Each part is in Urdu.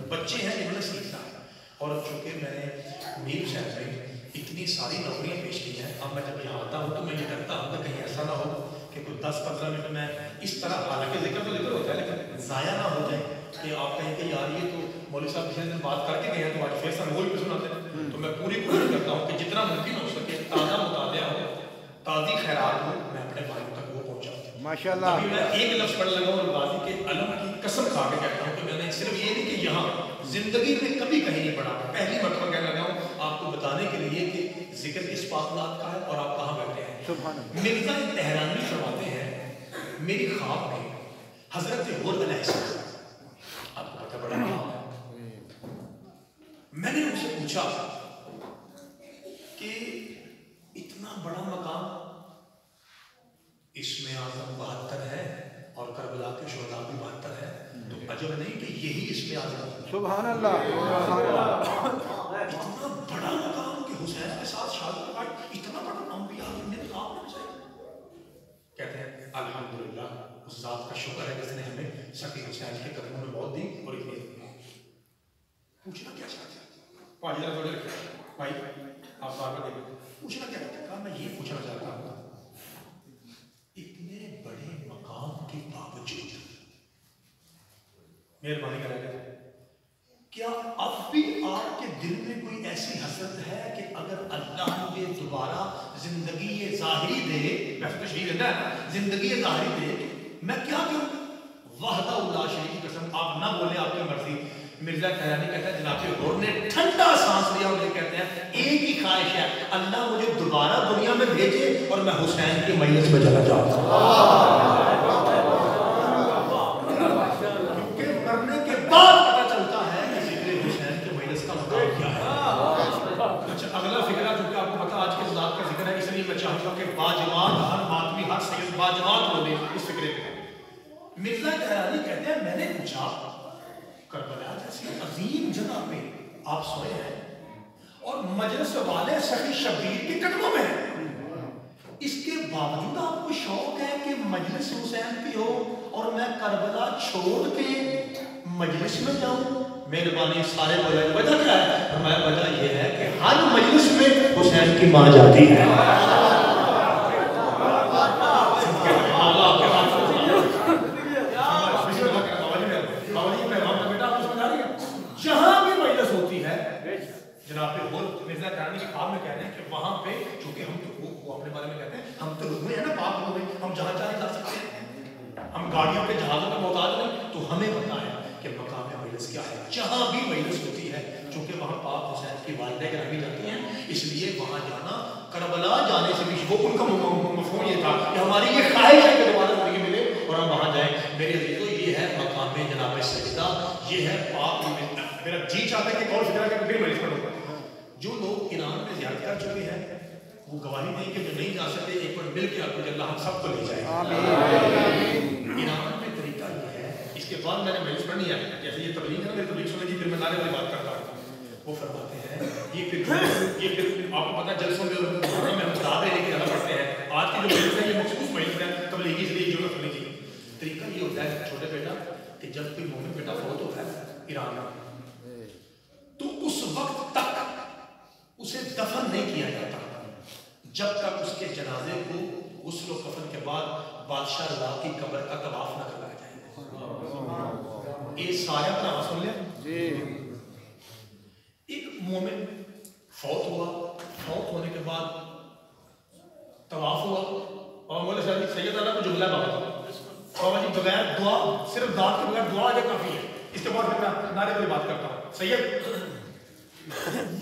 بچے ہیں جنہوں نے سیکھنا ہے. اور چونکہ میں نے میر حسین میں اتنی ساری نوکریاں پیش کی ہیں. اب میں جب یہاں آتا ہوں تو میں یہ کرتا ہوں کہ کہیں ایسا نہ ہو کہ کوئی 10-15 منٹ میں اس طرح، حالانکہ ذکر تو ذکر ہوتا ہے لیکن ضائع نہ ہو جائے کہ آپ کہیں کہ یار یہ تو مولوی صاحب پچھلے دن بات کر کے گئے ہیں تو آج پھر سب وہی پہ سناتے ہیں. تو میں پوری کوشش کرتا ہوں کہ جتنا ممکن ہو سکے تازہ مطالعہ ہو، تازی خیرات ہو، میں اپنے بھائیوں تک وہ پہنچاؤں. ماشاءاللہ. ابھی میں ایک لفظ پڑھ لگا اور غازی کے علم کی قسم کھا کے کہتا ہوں کہ میں نے صرف یہ نہیں کہ یہاں زندگی میں کبھی کہیں نہیں پڑھا، پہلی مرتبہ کہنے لگا ہوں آپ کو بتانے کے لیے کہ ذکر کس پاک ذات کا ہے اور آپ کہاں بیٹھے ہیں. مرزا تہرانی فرماتے ہیں میری خواب میں حضرت غر علیہ السلام، آپ کو پتہ بڑا خواب ہے، میں نے ان سے پوچھا کہ اتنا بڑا مقام، اس میں اعظم 72 ہے اور کربلا کے شہداء بھی 72 ہے، تو عجب نہیں کہ یہی اس میں اعظم ہے. سبحان اللہ. اتنا بڑا مقام کہ حسین کے ساتھ شادی کا اتنا بڑا انبیاء نے خواب میں سے کہتے ہیں الحمدللہ، اس ذات کا شکر ہے جس نے ہمیں سخی حسین کے قدموں میں موت دی. اور اتنی پوچھنا کیا چاہتے ہیں بھائی آپ بار بار دیکھیں پوچھنا کیا چاہتے ہیں؟ میں یہ پوچھنا چاہتا ہوں اتنے بڑے مقام کے باوجود مہربانی کریں گے کیا اب بھی آپ کے دل میں کوئی ایسی حسرت ہے کہ اگر اللہ مجھے دوبارہ زندگی ظاہری دے، ویسے تو شہید ہے نا، زندگی ظاہری دے، میں کیا کروں؟ وحدہ اللہ شریک کی قسم آپ نہ بولے، آپ کی مرضی. مرزا تہرانی کہتا ہے جناب غور نے ٹھنڈا سانس لیا اور یہ کہتے ہیں ایک ہی خواہش ہے، اللہ مجھے دوبارہ دنیا میں بھیجے اور میں حسین کی مجلس میں چلا جاؤں. کیونکہ مرنے کے بعد پتہ چلتا ہے کہ ذکر حسین کی مجلس کا مقام کیا ہے. اچھا اگلا فکرہ جو کہ آپ کو پتا آج کے ذات کا ذکر ہے، اس لیے میں چاہوں گا کہ باجماعت ہر آدمی ہر سید باجماعت بولے اس فکرے پہ. مرزا تہرانی کہتے ہیں میں نے پوچھا کربلا جیسی عظیم جگہ پہ آپ سوئے ہیں اور مجلس والے سخی شبیر کے قدموں میں ہیں، اس کے باوجود آپ کو شوق ہے کہ مجلس حسین کی ہو اور میں کربلا چھوڑ کے مجلس میں جاؤں؟ مہربانی سارے وجہ کیا ہے؟ ہماری وجہ یہ ہے کہ ہر مجلس میں حسین کی ماں جاتی ہے. جہاں بھی مجلس ہوتی ہے جناب مرزا تہرانی کے خواب میں کہتے ہیں کہ وہاں پہ چونکہ ہم تو وہ اپنے بارے میں کہتے ہیں ہم تو رکنے ہیں نا پاک لوگ ہیں، ہم جہاں چاہیں جا سکتے ہیں، ہم گاڑیوں کے جہازوں کا محتاج نہیں، تو ہمیں پتہ ہے کہ مقام مجلس کیا ہے. جہاں بھی مجلس ہوتی ہے چونکہ وہاں پاک حسین کی والدہ گرامی جاتی ہیں، اس لیے وہاں جانا کربلا جانے سے بھی وہ ان کا مفہوم یہ تھا کہ ہماری یہ خواہش ہے کہ دوبارہ زندگی ملے اور ہم وہاں جائیں. میرے عزیزو یہ ہے مقام جناب سجدہ، یہ ہے پاک. میرا جی چاہتا ہے کہ کون فکرہ کہ پھر مجلس پڑھوں گا. جو لوگ ایران میں زیارت کر چکے ہیں وہ گواہی دیں کہ جو نہیں جا سکتے ایک بار مل کے آپ کو اللہ ہم سب کو لے جائے. ایران میں طریقہ یہ ہے، اس کے بعد میں نے مجلس پڑھنی ہے، جیسے یہ تبلیغ ہے نا، میری تبلیغ سنے جی پھر میں نعرے والی بات کرتا ہوں. وہ فرماتے ہیں یہ پھر آپ کو پتا جلسوں میں ہم بتا رہے ہیں کہ زیادہ پڑھتے ہیں. آج کی جو مجلس ہے یہ مخصوص مجلس ہے تبلیغی، اس لیے ضرورت نہیں تھی. طریقہ یہ ہوتا ہے چھوٹے بیٹا کہ جب کوئی مومن بیٹا فوت ہوتا ہے ایران میں تو اس وقت تک اسے دفن نہیں کیا جاتا جب تک اس کے جنازے کو غسل و کفن کے بعد بادشاہ رضا کی قبر کا طواف نہ کروایا جائے. یہ سارے اپنا سن لیں. ایک مومن فوت ہوا، فوت ہونے کے بعد طواف ہوا اور مولا سید اللہ کو جملہ بابا بابا جی بغیر دعا، صرف دعا کے بغیر دعا آجا کافی ہے. اس کے بعد میں نعرے والی بات کرتا ہوں. سید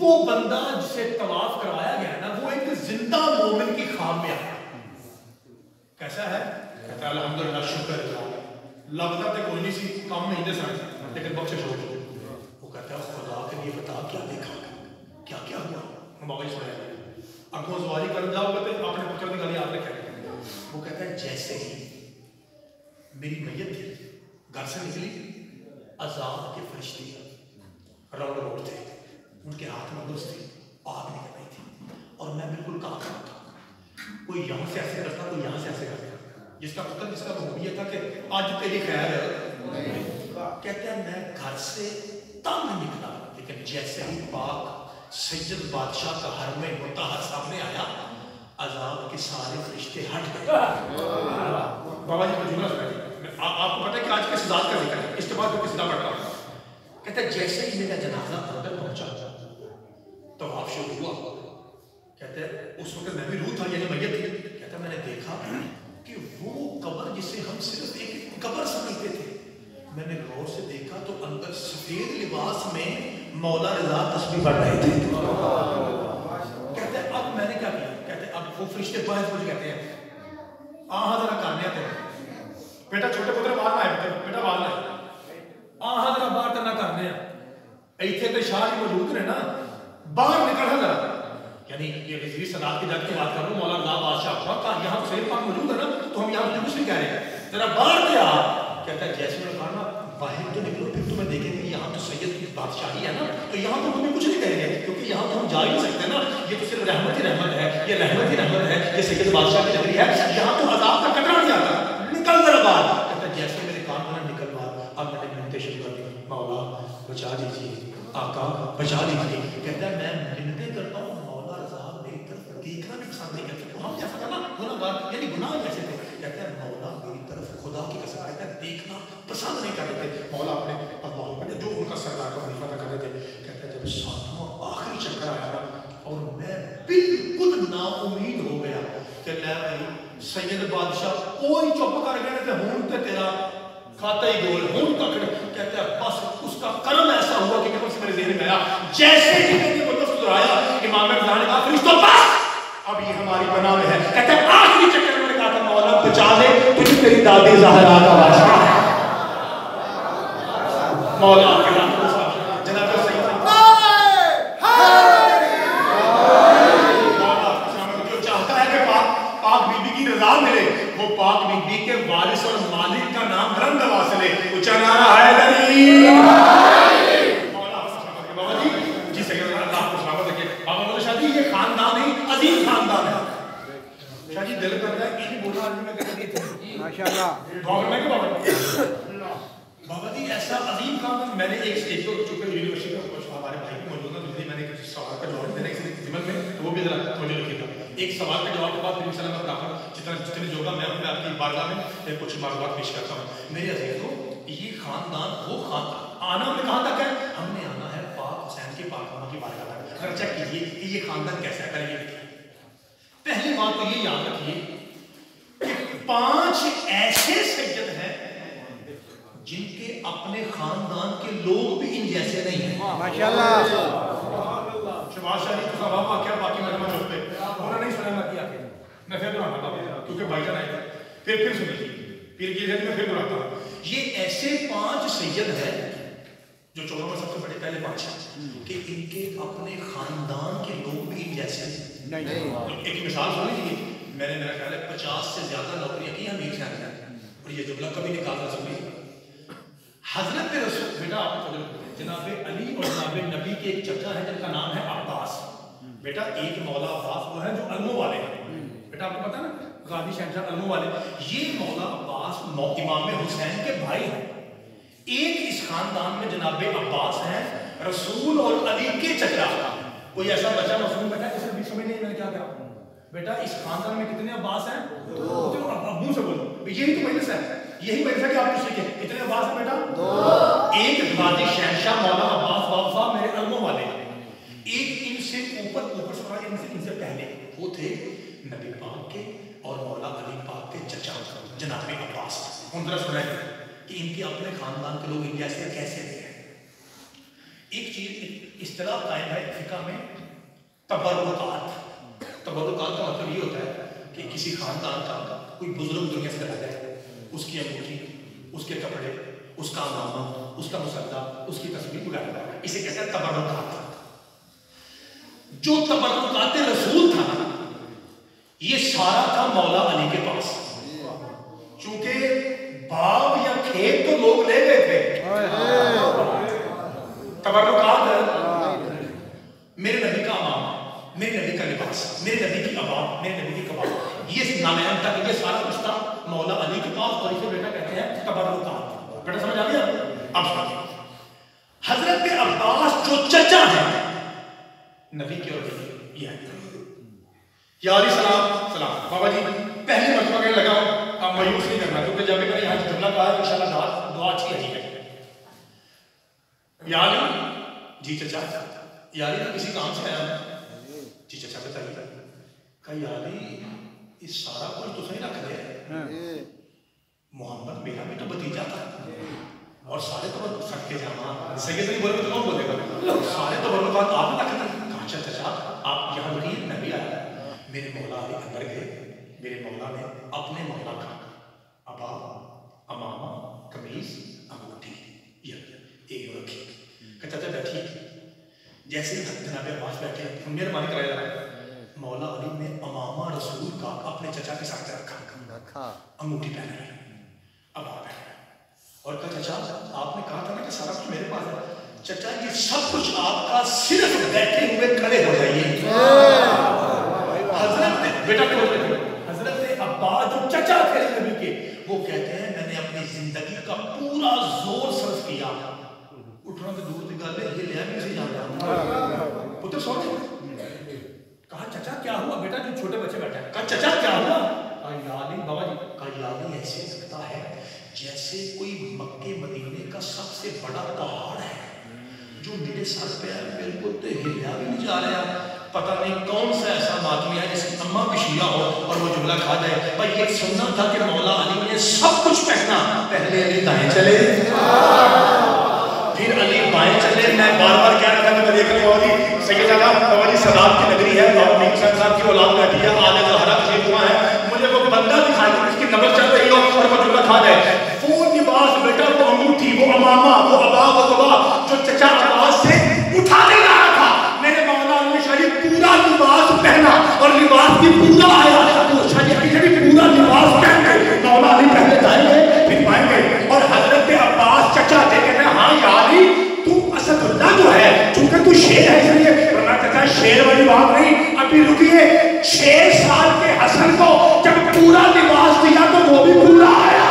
وہ بندہ جسے طواف کروایا گیا نا وہ ایک زندہ مومن کی خواب میں آیا. کیسا ہے؟ کہتا ہے الحمدللہ شکر لگتا تھا کوئی نہیں سی کام نہیں دے سکتا لیکن بخشش ہو گئی. وہ کہتا ہے خدا کے لیے بتا کیا دیکھا، کیا کیا ہوا؟ ہم بابا جی سنایا اگوں زواری کر جاؤ گے تو اپنے پتر کی گالی آپ نے کہہ. وہ کہتا ہے جیسے ہی میری میت تھی گھر سے نکلی عذاب کے فرشتے روڈ روڈ تھے، ان کے ہاتھ میں گز تھی، آگ نکل رہی تھی اور میں بالکل کہاں تھا. کوئی یہاں سے ایسے کرتا، کوئی یہاں سے ایسے کرتا، جس کا پتر جس کا وہ یہ تھا کہ آج تیری خیر ہے. کہتے ہیں میں گھر سے تنگ نکلا لیکن جیسے ہی پاک سید بادشاہ کا حرم مطہر سامنے آیا، عذاب کے سارے فرشتے ہٹ گئے۔ بابا جی جملہ سنائیے، آپ کو پتہ ہے کہ آج کس ذات کا ذکر ہے، اس کے بعد میں کس ذات پڑھتا ہوں۔ کہتا ہے جیسے ہی میرا جنازہ اندر پہنچا طواف شروع ہوا، کہتا ہے اس وقت میں بھی روح تھا، یعنی میت تھی۔ کہتا ہے میں نے دیکھا کہ وہ قبر جسے ہم صرف ایک قبر سمجھتے تھے، میں نے غور سے دیکھا تو اندر سفید لباس میں مولا رضا تسبیح پڑھ رہے تھے۔ کہتے ہیں اب میں نے کیا کیا، کہتے ہیں اب وہ فرشتے باہر مجھے کہتے ہیں آہا ذرا کرنے آتے ہیں، بیٹا چھوٹے پتر باہر آئے، بیٹا باہر آئے، آہا ذرا باہر کرنا کرنے ہیں، ایتھے تے شاہ جی موجود رہے نا، باہر نکلنا ذرا، یعنی یہ رضوی صدات کی جات کی بات کر رہا ہوں، مولا رضا بادشاہ کا یہاں تو سید پاک موجود ہے نا، تو ہم یہاں پہ کچھ نہیں کہہ رہے ہیں، ذرا باہر کیا۔ کہتا ہے جیسے میں نے کہا نا باہر تو نکلو پھر تمہیں دیکھیں گے یہاں تو سید کی بادشاہی ہے نا، تو یہاں تو ہمیں کچھ نہیں کہیں گے کیونکہ یہاں تو ہم جا ہی نہیں سکتے نا، یہ تو صرف رحمت ہی رحمت ہے، یہ رحمت ہی رحمت ہے، یہ سید بادشاہ کی نگری ہے، یہاں تو عذاب کا قطرہ نہیں آتا، نکل ذرا باہر۔ کہتا ہے جیسے میرے کان میں نکل باہر، اب میں نے منتیں شروع کر دی، مولا بچا دیجیے، آقا بچا دیجیے۔ کہتا ہے میں منتیں کرتا ہوں، مولا رضا میری طرف دیکھنا بھی پسند نہیں کرتے، تو ہم کیسا کرنا گناہ گار، یعنی گناہ کیسے تھے۔ کہتا ہے مولا میری طرف خدا کی قسم، کہتا ہے دیکھنا پسند نہیں کرتے تھے، مولا اپنے اللہ جو ان کا سردار کا وظیفہ تھا کرتے تھے۔ کہتا ہے جب ساتواں آخری چکر آیا نا اور میں بالکل نا امید ہو گیا کہ لے بھائی سید بادشاہ کوئی چپ کر گئے تے ہون تے تیرا کھاتا ہی گول ہون تک۔ کہتا ہے بس اس کا کرم ایسا ہوا کہ کبھی میرے ذہن میں آیا، جیسے ہی میں نے وہ لفظ دہرایا امام رضا نے کہا فرشتوں بس اب یہ ہماری پناہ میں ہے۔ کہتا ہے آخری چکر میں نے کہا تھا مولا بچا دے تجھے تیری دادی زہرا کا واسطہ ہے، مولا کے نام جناب سید جو چاہتا ہے کہ پاک بی بی کی رضا ملے، وہ پاک بی بی کے وارث اور مالک کا نام بلند آواز سے لے، اونچا نعرہ حیدری۔ بابا جی جی سید اللہ کو سلامت رکھے۔ بابا مولا شاہ جی یہ خاندان ہی عظیم خاندان ہے، شاہ جی دل کرتا ہے کہ بولا آدمی میں کہتے تھے ماشاءاللہ بابا میں کہ بابا جی ایسا عظیم خاندان۔ میں نے ایک اسٹیج پر چونکہ یونیورسٹی کا کچھ ہمارے بھائی بھی موجود ہیں، میں نے کسی سوال کا جواب دینا کسی ضمن میں تو وہ بھی ذرا مجھے لکھے گا۔ ایک سوال کے جواب کے بعد پھر انشاءاللہ میں اپنا جتنے جو ہوگا میں اپنے آپ کی بارگاہ میں کچھ معلومات پیش کرتا ہوں۔ میرے عزیزوں یہ خاندان وہ خاندان آنا ہم نے کہاں تک ہے، ہم نے آنا ہے پاک حسین کے پاک کی بارگاہ تک۔ اگر چیک کیجیے کہ یہ خاندان کیسا ہے، یہ پہلی بات تو یہ یاد رکھیے کہ 5 ایسے سید ہیں جن کے اپنے خاندان کے لوگ بھی ان جیسے نہیں ہیں۔ ماشاءاللہ شباز شاہ جی کا بابا کیا باقی مجمع چوک پہ انہوں نے نہیں سنا میں کیا کہ میں پھر دہراتا ہوں کیونکہ بھائی جان آئے تھے، پھر سنیے پھر کی ہے میں پھر دہراتا ہوں۔ یہ ایسے 5 سید ہیں جو 14 میں سب سے بڑے پہلے 5 ہیں کہ ان کے اپنے خاندان کے لوگ بھی ان جیسے نہیں۔ ایک مثال سن لیجیے، میں نے میرا خیال ہے 50 سے زیادہ نوکریاں کی امیر خان نے، اور یہ جملہ کبھی نکال نہ سکتی۔ حضرت رسول بیٹا آپ کو جناب علی اور جناب نبی کے ایک چچا ہے جن کا نام ہے عباس۔ بیٹا ایک مولا عباس وہ ہے جو علموں والے ہیں، بیٹا آپ کو پتا نا غازی شہنشاہ علموں والے، یہ مولا عباس امام حسین کے بھائی ہیں۔ ایک اس خاندان میں جناب عباس ہیں رسول اور علی کے چچا۔ کوئی ایسا بچہ مسلم بیٹا اسے بھی سمجھ نہیں میں نے کیا کہا بیٹا اس خاندان میں کتنے عباس ہیں؟ 2۔ ابو سے بولو یہی تو مجلس ہے، یہی مجلس ہے کہ آپ مجھ سے کہیں کتنے عباس ہیں بیٹا؟ 2۔ ایک غازی شہنشاہ مولا عباس بابا میرے علموں والے، ایک ان سے اوپر ان سے پہلے وہ تھے نبی پاک کے اور مولا علی پاک کے چچا جناب عباس۔ ان طرح سنائیں کہ ان کے اپنے خاندان کے لوگ ان جیسے کیسے ہیں۔ ایک چیز اصطلاح قائم ہے فقہ میں تبرکات۔ تبرکات کا مطلب یہ ہوتا ہے کہ کسی خاندان کا کوئی بزرگ دنیا سے چلا جائے، اس کی انگوٹھی، اس کے کپڑے، اس کا نامہ، اس کا مسودہ، اس کی تصویر وغیرہ، اسے کہتے ہیں تبرکات۔ جو تبرکات رسول تھا نا یہ سارا تھا مولا علی کے پاس، چونکہ باغ یا کھیت تو لوگ لے گئے تھے، تبرکات میرے نبی کا امامہ، میرے نبی کا لباس، میرے نبی کی آباد، میرے نبی کی کباب، یہ نامعین تک یہ سارا کچھ تھا مولا علی کے پاس، اور اسے بیٹا کہتے ہیں تبرکات۔ بیٹا سمجھ آ گیا؟ اب حضرت عباس جو چچا ہیں نبی کی اور یہ ہے یا علی سلام سلام بابا جی پہلی مرتبہ کہنے لگا آپ مایوس نہیں کرنا کیونکہ جب میں نے یہاں جملہ کہا ہے انشاءاللہ دعا اچھی ہے یا علی جی چچا یا علی کسی کام سے آیا جی چچا بتائیے کہا یا علی اس سارا کچھ تو صحیح رکھ دے محمد میرا بھی تو بھتیجا تھا اور سارے تو سٹ کے جانا سید نہیں بولے تو کون بولے گا سارے تو بولے بات آپ رکھ دیں کہا چچا آپ یہاں رکیے میں بھی آیا میرے مولا علی اندر گئے میرے مولا نے اپنے مولا کا ابا امامہ قمیض انگوٹھی یہ رکھی کہتا تھا بیٹھی جیسے جناب عباس بیٹھے ہم مہربانی کرائے جا رہے مولا علی نے امامہ رسول کا اپنے چچا کے ساتھ رکھا انگوٹھی پہنا ابا پہنا اور کہا چچا آپ نے کہا تھا نا کہ سارا کچھ میرے پاس ہے چچا یہ سب کچھ آپ کا صرف بیٹھے ہوئے کھڑے ہو جائیے حضرت بیٹا حضرت عباس جو چچا تھے نبی کے وہ کہتے ہیں میں نے اپنی زندگی کا پورا زور صرف کیا اٹھنا تو دور کی گل ہے یہ لیا بھی نہیں جاتا پتر سو کہا چچا کیا ہوا بیٹا جو چھوٹے بچے بیٹھے ہیں کہا چچا کیا ہوا کہا یا علی بابا جی کہا یا علی ایسے لگتا ہے جیسے کوئی مکے مدینے کا سب سے بڑا پہاڑ ہے جو میرے سر پہ ہے بالکل تو ہلیا بھی نہیں جا رہا پتہ نہیں کون سا ایسا ماتمی ہے جس کی اماں بھی شیعہ ہو اور وہ جملہ کھا جائے پر یہ سننا تھا کہ مولا علی نے سب کچھ پہنا پہلے علی دائیں چلے پھر علی بائیں چلے میں بار بار کہہ رہا تھا کہ میں دیکھ رہا ہوں سید بابا جی صداب کی نگری ہے بابا میر حسین صاحب کی اولاد بیٹھی ہے آل زہرا تشریف فرما ہے مجھے وہ بندہ دکھائے اس کی نبض چل رہی ہو اور وہ جملہ کھا جائے وہ لباس بیٹا وہ انگوٹھی وہ امامہ وہ ابا وہ قبا جو چچا عباس سے اٹھا نہیں رہا تھا میرے مولا علی شریف پورا لباس پہنا اور لباس کی پورا آیا تو شاہ علی شریف پورا لباس پہن گئے مولا علی پہلے دائیں گئے پھر بائیں گئے اور حضرت عباس چچا تھے کہتے ہیں ہاں یا علی تو اسد اللہ جو ہے چونکہ تو شیر ہے اس لیے ورنہ کہتا ہے شیر والی بات نہیں ابھی رکیے 6 سال کے حسن کو جب پورا لباس دیا تو وہ بھی پورا آیا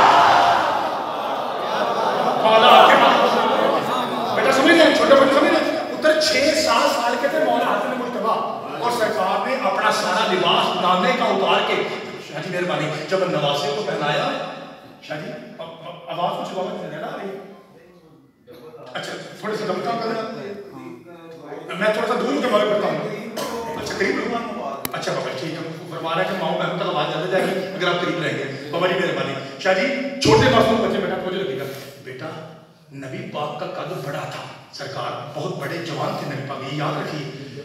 بیٹا سمجھ لیں چھوٹے بچے سمجھ لیں ادھر 6-7 سال کے تھے مولا حسن مجتبیٰ اور سرکار نے اپنا سارا لباس نانے کا اتار کے شاہ جی مہربانی جب نواسے کو پہنایا شاہ جی آواز کچھ بابا نہیں رہا رہی اچھا تھوڑے سے دمکا کر رہا میں تھوڑا سا دور کے بارے پڑھتا ہوں اچھا قریب رہا اچھا بابا ٹھیک ہے فرما رہا ہے کہ ماؤں بہن تک آواز جاتے جائے گی اگر آپ قریب رہیں گے بابا جی مہربانی شاہ جی چھوٹے معصوم بچے بیٹا مجھے لگے گا بیٹا نبی پاک کا قد بڑا تھا سرکار بہت بڑے جوان تھے نبی پاک یہ یاد رکھیے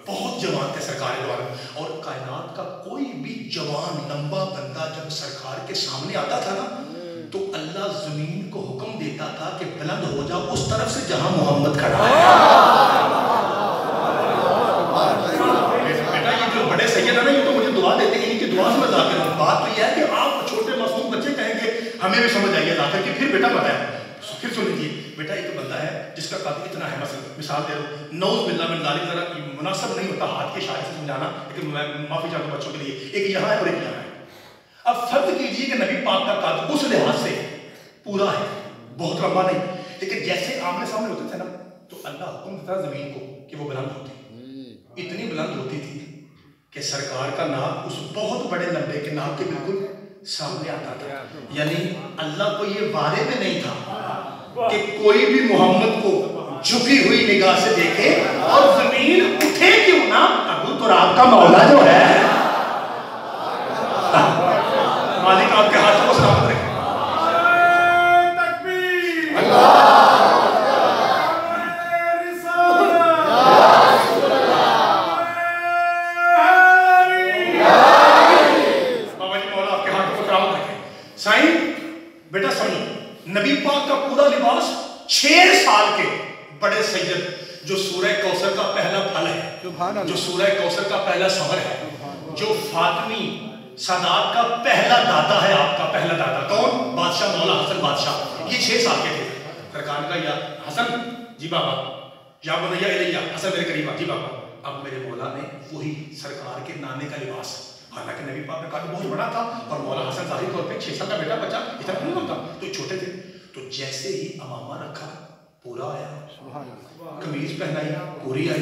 بہت جوان تھے سرکار دوارا اور کائنات کا کوئی بھی جوان لمبا بندہ جب سرکار کے سامنے آتا تھا نا تو اللہ زمین کو حکم دیتا تھا کہ بلند ہو جا اس طرف سے جہاں محمد کھڑا ہے بیٹا یہ جو بڑے سید ہیں نا یہ تو مجھے دعا دیتے ہیں ان کی دعا سے میں ذاکر ہوں بات تو یہ ہے کہ آپ چھوٹے معصوم بچے کہیں گے ہمیں بھی سمجھ آئیے ذاکر کی پھر بیٹا بتائیں پھر سن لیجیے بیٹا ایک بندہ ہے جس کا قد اتنا ہے مثال دے رہا ہوں نعوذ باللہ من ذالک ذرا مناسب نہیں ہوتا ہاتھ کے اشارے سے سمجھانا لیکن میں معافی چاہتا ہوں بچوں کے لیے ایک یہاں ہے اور ایک یہاں ہے اب فرض کیجئے کہ نبی پاک کا قد اس لحاظ سے پورا ہے بہت لمبا نہیں لیکن جیسے آمنے سامنے ہوتے تھے نا تو اللہ حکم دیتا زمین کو کہ وہ بلند ہوتی اتنی بلند ہوتی تھی کہ سرکار کا ناک اس بہت بڑے لمبے کے ناک کے بالکل سامنے آتا تھا یعنی اللہ کو یہ وعدے میں نہیں تھا کہ کوئی بھی محمد کو جھکی ہوئی نگاہ سے دیکھے اور زمین اٹھے کیوں نہ ابو تراب کا مولا جو ہے مالک آپ کے ہاتھ کو سلامت رکھے بیٹا سمجھو نبی پاک کا پورا لباس 6 سال کے بڑے سید جو سورہ کوثر کا پہلا پھل ہے جو سورہ کوثر کا پہلا ثمر ہے جو فاطمی سادات کا پہلا دادا ہے آپ کا پہلا دادا کون بادشاہ مولا حسن بادشاہ یہ 6 سال کے تھے سرکار نے کہا یا حسن جی بابا یا بنیا الیہ حسن میرے قریب جی بابا اب میرے مولا نے وہی سرکار کے نانے کا لباس حالانکہ نبی پاک کا قد بہت بڑا تھا اور مولا حسن ظاہری طور پہ 6 سال کا بیٹا بچہ اتنا نہیں ہوتا تو چھوٹے تھے تو جیسے ہی امامہ رکھا پورا آیا قمیض پہنائی پوری آئی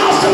10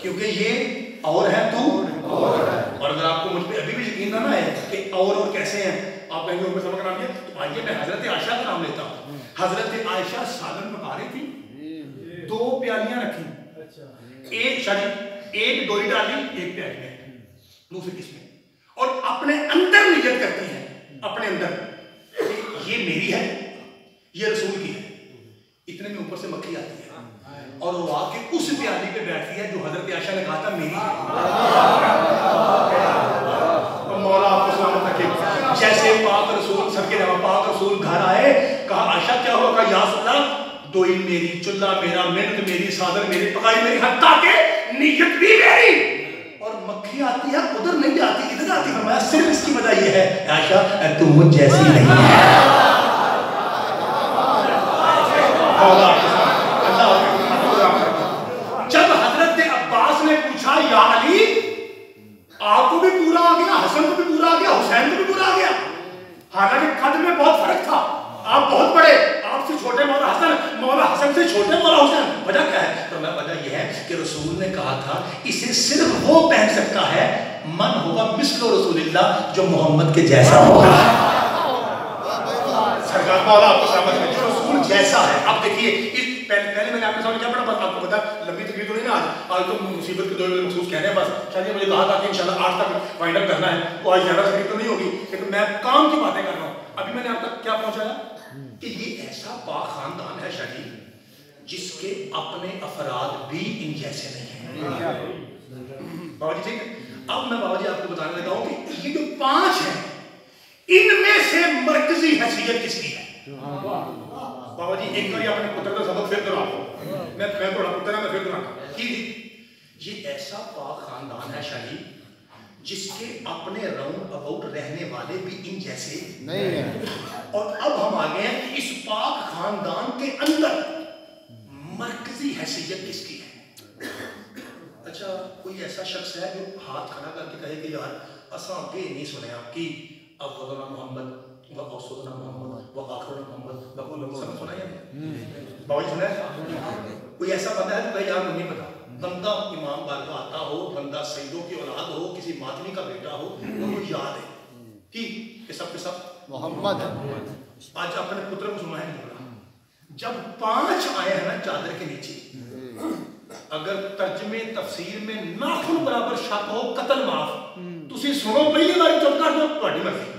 کیونکہ یہ اور ہے تو اور اگر آپ کو مجھ پہ ابھی بھی یقین نہ ہے کہ اور کیسے ہیں آپ کہیں گے عمر صاحب کا نام لیا تو آئیے میں حضرت عائشہ کا نام لیتا ہوں. حضرت عائشہ سالن پکا رہی تھی, 2 پیالیاں رکھی, ایک ڈوری ڈالی, ایک پیالی میں دوسری کس میں, اور اپنے اندر نیت کرتی ہیں اپنے اندر کہ یہ میری ہے, یہ رسول کی ہے. اتنے میں اوپر سے مکھی آتی ہے اور وہ آ کے اس پیالی پہ بیٹھتی ہے جو حضرت عائشہ نے کہا تھا میری ہے. مولا آپ کو سلامت رکھے. جیسے پاک رسول سب کے نام پاک رسول گھر آئے, کہا عائشہ کیا ہوا, کہا یا رسول اللہ دوئی میری, چولہا میرا, منت میری, صادر میری, پکائی میری, حتیٰ کہ نیت بھی میری. اور مکھی آتی ہے, ادھر نہیں آتی, ادھر آتی. فرمایا صرف اس کی وجہ یہ ہے عائشہ تم مجھ جیسی نہیں ہے. جب حضرت عباس نے پوچھا یا علی آپ کو بھی پورا آ گیا, حسن کو بھی پورا آ گیا, حسین کو بھی پورا آ گیا, حالانکہ قد میں بہت فرق تھا, آپ بہت بڑے, آپ سے چھوٹے مولا حسن سے چھوٹے مولا حسین. وجہ کیا ہے؟ تو میں وجہ یہ ہے کہ رسول نے کہا تھا اسے صرف وہ پہن سکتا ہے من ہوگا مثل رسول اللہ, جو محمد کے جیسا ہوگا. سرکار مولا آپ کو سلامت رکھے, جو رسول جیسا ہے. اب دیکھیے پہلے میں نے آپ کے سامنے کیا پڑھا, بس آپ کو پتا لمبی تقریر تو نہیں نا آج تو مصیبت کے 2 مخصوص کہہ رہے ہیں. بس چلیے مجھے کہا تھا کہ انشاءاللہ 8 تک وائنڈ اپ کرنا ہے, تو آج زیادہ تقریر تو نہیں ہوگی, لیکن میں کام کی باتیں کر رہا ہوں. ابھی میں نے آپ تک کیا پہنچایا کہ یہ ایسا پاک خاندان ہے شاہی جس کے اپنے افراد بھی ان جیسے نہیں ہیں. بابا جی ٹھیک ہے. اب میں بابا جی آپ کو بتانے لگا ہوں کہ یہ جو 5 ہیں ان میں سے مرکزی حیثیت کس کی ہے. بابا جی ایک بار اپنے پتر کا سبق پھر دہراؤ, میں تھوڑا پتر ہے میں پھر دہراؤں. یہ ایسا پاک خاندان ہے شاہی جس کے اپنے راؤنڈ اباؤٹ رہنے والے بھی ان جیسے نہیں ہیں. اور اب ہم آ گئے ہیں کہ اس پاک خاندان کے اندر مرکزی حیثیت کس کی ہے. اچھا کوئی ایسا شخص ہے جو ہاتھ کھڑا کر کے کہے کہ یار اساں کے نہیں سنے آپ کی اولنا محمد و اوسطنا محمد و آخرنا محمد و کل سب سنا ہے بابا جی سنا ہے. کوئی ایسا بندہ ہے جو کہے یار نہیں پتا, بندہ امام بار کا آتا ہو, بندہ سیدوں کی اولاد ہو, کسی ماتمی کا بیٹا ہو, وہ کو یاد ہے کہ سب کے سب محمد ہے. آج اپنے پتر کو سنا ہے نہیں پڑا. جب 5 آئے ہیں نا چادر کے نیچے, اگر ترجمے تفسیر میں ناخن برابر شک ہو قتل معاف, تسی سنو پہلی بار چپ کر دو, تہاڈی مرضی.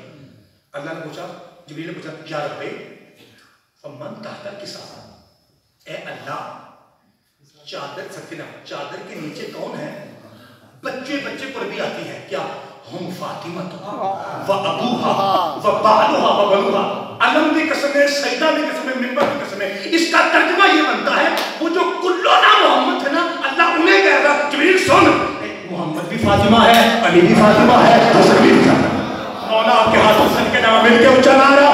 اللہ نے پوچھا, جبریل نے پوچھا یا رب فمن تحت الکساء, اے اللہ چادر سکینہ چادر کے نیچے کون ہے؟ بچے پر بھی آتی ہے کیا؟ ہم فاطمہ و ابوہا و بالوہا و بنوہا. علم بھی قسم ہے, سجدہ بھی قسم ہے, منبر بھی قسم ہے. اس کا ترجمہ یہ بنتا ہے وہ جو کلونا محمد ہے نا, اللہ انہیں کہہ رہا جبریل سن, محمد بھی فاطمہ ہے, علی بھی فاطمہ ہے, حسن بھی فاطمہ ہے. مولا آپ کے ہاتھ حسن کے نام مل کے اونچا نعرہ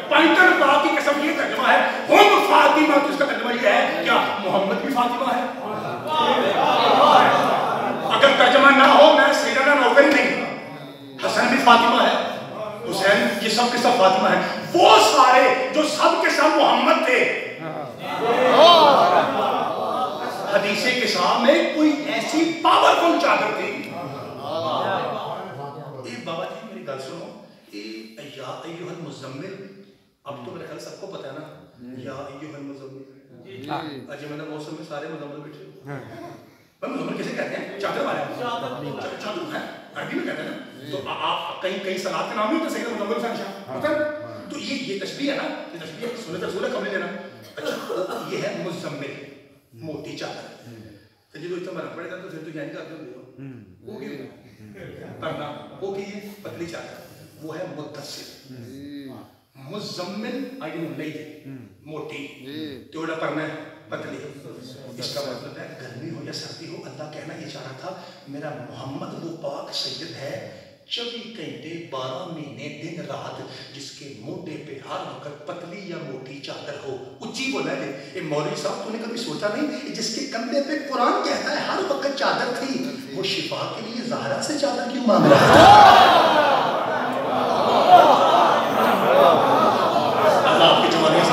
پینٹر باپ کی قسم, یہ ترجمہ ہے ہم فاطمہ. تو اس کا ترجمہ یہ ہے کیا محمد بھی فاطمہ ہے؟ اگر ترجمہ نہ ہو میں سیدنا نوکری نہیں, حسن بھی فاطمہ ہے, حسین یہ سب کے سب فاطمہ ہے. وہ سارے جو سب کے سب محمد تھے. حدیث کے سامنے کوئی ایسی پاورفل چادر تھی. بابا جی میری گل سنو, یا ایھا المزمل, اب تو میرے خیال سب کو پتا ہے نا یا ایھا المزمل. اجے میں نے موسم میں سارے مزمل بیٹھے, مزمل کیسے کہتے ہیں؟ چادر والے چادر ہے, عربی میں کہتے ہیں نا. تو آپ کئی صلاۃ کے نام نہیں ہوتے سیدنا مزمل حسین شاہ پتہ ہے, تو یہ تشبیہ ہے نا, یہ تشبیہ سنت رسول ہے, قبل لینا. اچھا یہ ہے مزمل, موٹی چادر. تو جب اتنا مرا پڑے گا تو پھر تو یعنی کرتے ہو وہ پڑھنا, وہ کی پتلی چادر, وہ ہے مدثر. مزمل آئی نہیں موٹی, توڑا پڑھنا ہے پتلی. اس کا مطلب ہے گرمی ہو یا سردی ہو, اللہ کہنا یہ چاہ رہا تھا میرا محمد وہ پاک سید ہے 24 گھنٹے 12 مہینے دن رات, جس کے موٹے پہ ہر وقت پتلی یا موٹی چادر ہو. اچھی بولا ہے اے مولوی صاحب, تو نے کبھی سوچا نہیں جس کے کندھے پہ قرآن کہتا ہے ہر وقت چادر تھی, وہ شفا کے لیے زہرا سے چادر کیوں مانگ رہا ہے؟ اللہ آپ کی جوانی سے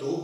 2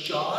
4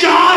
4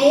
2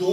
2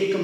1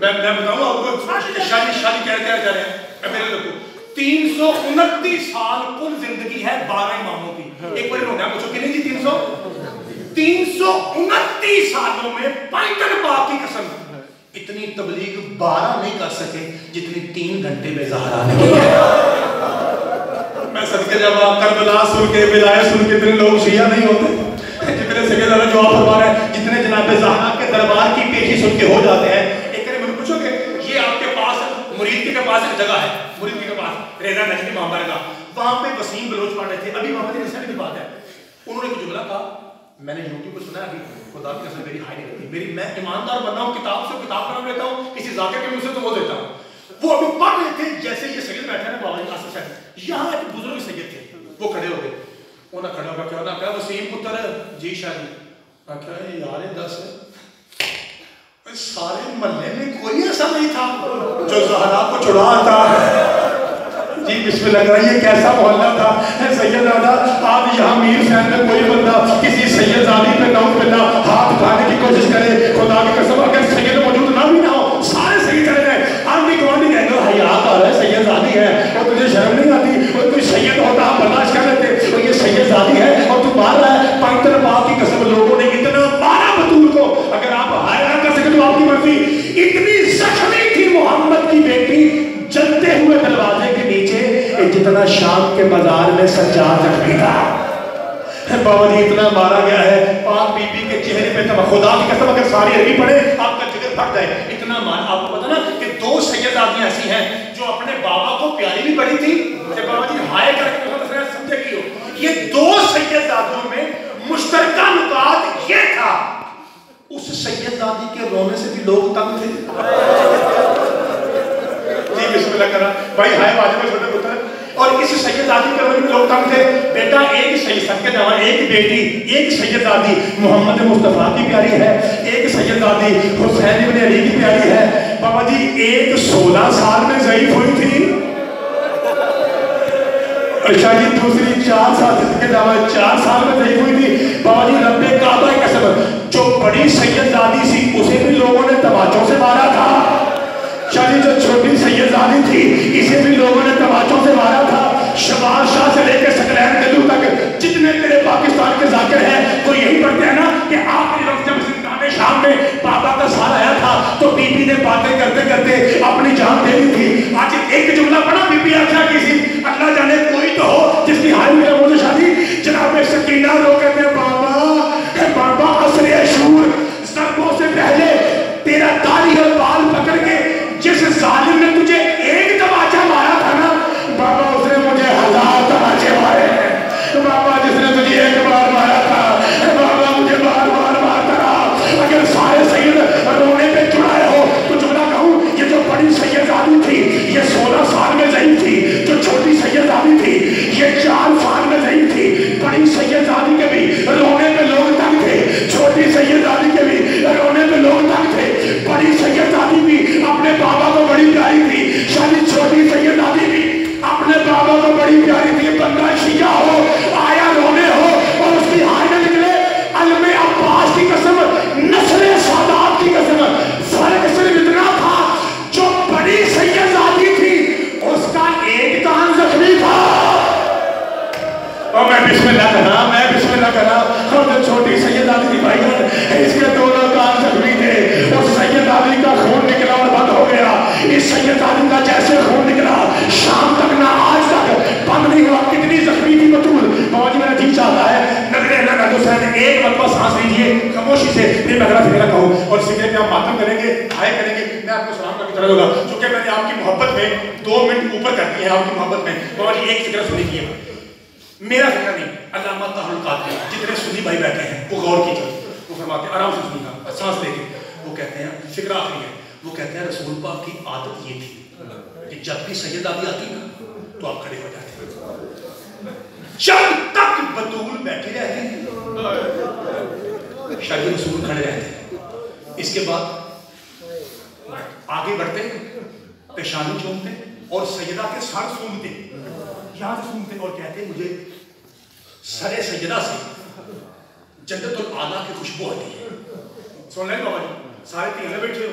میں بتاؤں آپ کو شادی کہہ رہے ہیں میرے دیکھو 329 سال کل زندگی ہے 12 اماموں کی. ایک بار رونا پوچھو کہ نہیں جی 329 سالوں میں پائتن پاک کی قسم اتنی تبلیغ 12 نہیں کر سکے جتنی 3 گھنٹے میں زہرا نے کی ہے. میں صدقے جواب کربلا سن کے ولایت سن کے اتنے لوگ شیعہ نہیں ہوتے جتنے سید اللہ جواب فرما رہے ہیں, جتنے جناب زہرا کے دربار کی پیشی سن کے ہو جاتے ہیں. ایک کرے میں پوچھو کہ یہ آپ کے پاس مرید کے پاس ایک جگہ ہے, مرید کے پاس ریزا نجمی محمد کا, وہاں پہ وسیم بلوچ پڑھ رہے تھے. ابھی محمد رسول کی بات ہے, انہوں نے ایک جملہ کہا, میں نے یوٹیوب پہ سنا ہے, ابھی خدا کی قسم میری ہائی نہیں کرتی, میں ایماندار بننا ہوں, کتاب سے کتاب بنا لیتا ہوں, کسی ذاکر کے منہ سے تو وہ دیتا ہوں. وہ ابھی پڑھ رہے تھے, جیسے یہ سید بیٹھے ہیں بابا جی آصف صاحب, یہاں ایک بزرگ سید تھے, وہ کھڑے ہو گئے. انہوں نے کھڑے ہو کر کیا کہا, وسیم پتر جی شاہ جی, کہا یار دس سارے محلے میں کوئی ایسا نہیں تھا جو زہرا کو چڑھاتا. جی بسم اللہ کرا, یہ کیسا محلہ تھا سید زادہ. آپ یہاں میر فین میں کوئی بندہ کسی سید زادی پہ نعوذ باللہ ہاتھ اٹھانے کی کوشش کرے, خدا کی قسم اگر سید موجود نہ بھی نہ ہو سارے صحیح چلے گئے. ہم بھی کون نہیں کہتے حیات آ رہا ہے, سید زادی ہے اور تجھے شرم نہیں آتی, اور کوئی سید ہوتا ہم برداشت کر لیتے, اور یہ سید زادی ہے اور تو مار رہا ہے. پائتن پاک کی قسم لوگوں نے اتنا مارا بطول کو, اگر آپ ہائے نہ کر سکے تو آپ کی مرضی. اتنی زخمی تھی محمد کی بیٹی جلتے ہوئے دروازے کے نیچے, جتنا شام کے بازار میں سجاد زخمی تھا. بابا جی اتنا مارا گیا ہے, پاک بی بی کے چہرے پہ تھا, خدا کی قسم اگر ساری عربی پڑھے آپ کا جگر پھٹ جائے, اتنا مارا. آپ کو پتا نا کہ 2 سیداتیاں ایسی ہیں جو اپنے بابا کو پیاری بھی پڑی تھی, کہ بابا جی ہائے کر کے مسئلہ سمجھے کی ہو. یہ 2 سیداتیوں میں مشترکہ نکات یہ تھا, اس سیداتی کے رونے سے بھی لوگ تنگ تھے. جی بسم اللہ کرا بھائی, ہائے واجب ہے چھوٹے پتر, اور اس سیداتی کے رونے میں لوگ تنگ تھے. بیٹا ایک سید کے جوان, ایک بیٹی, ایک سیداتی محمد مصطفیٰ کی پیاری ہے, ایک سیداتی حسین ابن علی کی پیاری ہے. بابا جی ایک 16 سال میں ضعیف ہوئی تھی, اچھا جی دوسری 4 سال کے جوان 4 سال میں ضعیف ہوئی تھی. بابا جی رب کعبہ کی قسم جو بڑی سیداتی سی اسے بھی لوگوں نے تماچوں سے مارا تھا. شاید جو چھوٹی سیدزادی تھی اسے بھی لوگوں نے تماچوں سے مارا تھا. شباز شاہ سے لے کے سکلین گلو تک جتنے تیرے پاکستان کے ذاکر ہیں وہ یہی پڑھتے ہیں نا کہ آخری وقت جب زندان شام میں بابا کا سال آیا تھا تو بی بی نے باتیں کرتے کرتے اپنی جان دے دی تھی. آج ایک جملہ پڑھا بی بی آخیا کی سی, اللہ جانے کوئی تو ہو جس کی حال میں وہ شادی جناب سکینہ رو کہتے ہیں بابا عصر عشور ضربوں سے پہلے تیرا داڑھی اور بال پکڑ کے جس ظالم نے تجھے ایک تماچا مارا تھا نا بابا, اس نے مجھے 1000 تماچے مارے ہیں. بابا جس نے تجھے ایک بار مارا تھا بابا مجھے بار بار مارتا رہا. اگر سارے سید رونے پہ چڑھائے ہو تو جملہ کہوں, یہ جو بڑی سیدزادی تھی یہ 16 سال میں ضعیف تھی, جو چھوٹی سیدزادی تھی یہ 4 سال میں ضعیف تھی. بڑی سیدزادی کے بھی رونے پہ لوگ تنگ تھے, چھوٹی سیدزادی کے بھی رونے پہ لوگ تنگ تھے. بڑی سیدزادی بھی اپنے بابا کو بڑی پیاری تھی, شاید چھوٹی سیدزادی بھی اپنے بابا کو بڑی پیاری تھی. بندہ شیعہ ہو آیا رونے ہو اور اس کی ہائے نہ نکلے, علم عباس کی قسم نسل سادات کی قسم فرق صرف اتنا تھا, جو بڑی سیدزادی تھی اس کا ایک کان زخمی تھا. اور میں بسم اللہ کرنا اور جو چھوٹی سیدزادی تھی بھائی اس کے دونوں کان زخمی تھے. اس سیدزادی کا خون نکلا اور بند ہو گیا. اس سیدزادی کا جیسے خون نکلا شام تک نہ آج تک بند نہیں ہوا. کتنی زخمی تھی بطول. بابا جی میرا جی چاہتا ہے نظر اللہ کا حسین ایک مرتبہ سانس لیجیے خاموشی سے, پھر میں اگلا فکرہ کہوں اور سکرے پہ آپ ماتم کریں گے, ہائے کریں گے. میں آپ کو سلام کرنے چلا ہوگا چونکہ میں نے آپ کی محبت میں 2 منٹ اوپر کر دیے ہیں. آپ کی محبت میں بابا جی ایک فکرہ سن لیجیے, میرا فکرہ نہیں, علامہ طاہر القادری جتنے سنی بھائی بیٹھے ہیں وہ غور کیجیے. وہ فرماتے ہیں آرام سے سنیے گا سانس لے کے, وہ کہتے ہیں فکرہ آخری ہے, وہ کہتے ہیں رسول پاک کی عادت یہ تھی کہ جب بھی سیدزادی آتی نا تو آپ کھڑے ہو جاتے ہیں. جب تک بطول بیٹھے رہتے ہیں شاید رسول کھڑے رہتے ہیں. اس کے بعد آگے بڑھتے پیشانی چومتے اور سیدہ کے سر سونگتے, یہاں سے سونگتے اور کہتے مجھے سر سیدہ سے جنت الاعلیٰ کی خوشبو آتی ہے. سن لیں بابا جی, سارے تین بیٹھے ہو